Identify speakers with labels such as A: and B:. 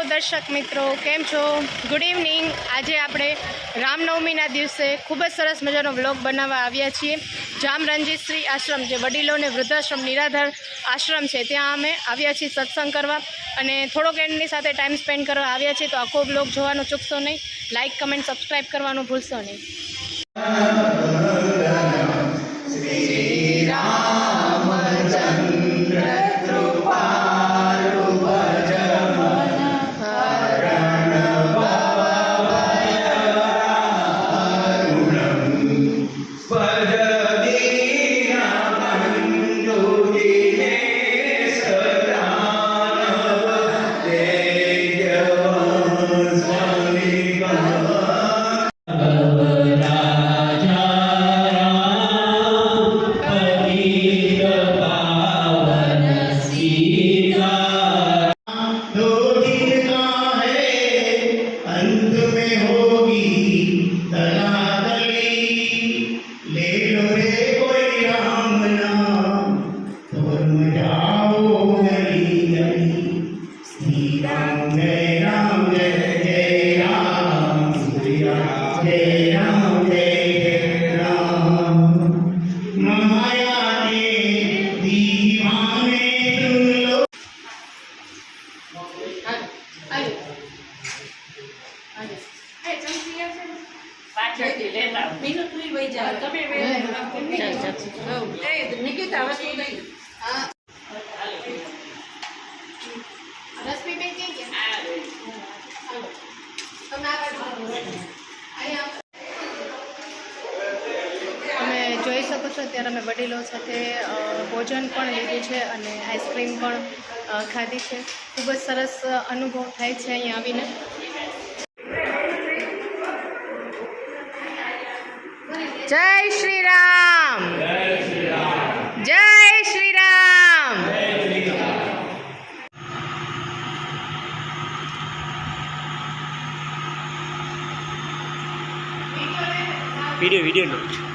A: દર્શક મિત્રો, કેમ છો? Good evening. આજે આપણે રામનવમીના દિવસે ખૂબ જ સરસ મજાનો વ્લોગ બનાવવા આવ્યા છીએ. જામ રણજીતશ્રી આશ્રમ, જે વડીલોને વૃદ્ધાશ્રમ નિરાધાર આશ્રમ છે, ત્યાં અમે આવ્યા છીએ સત્સંગ કરવા અને થોડોક એમની સાથે ટાઈમ સ્પેન્ડ કરવા આવ્યા છીએ. તો આખો વ્લોગ જોવાનું ચૂકશો નહીં. લાઇક, કમેન્ટ, સબસ્ક્રાઈબ કરવાનું ભૂલશો નહીં. તમે જોઈ શકો છો અત્યારે અમે વડીલો સાથે ભોજન પણ લીધું છે અને આઈસ્ક્રીમ પણ ખાધી છે. ખૂબ જ સરસ અનુભવ થાય છે અહીંયા આવીને. જય શ્રી રામ, જય શ્રી રામ.
B: વિડીયો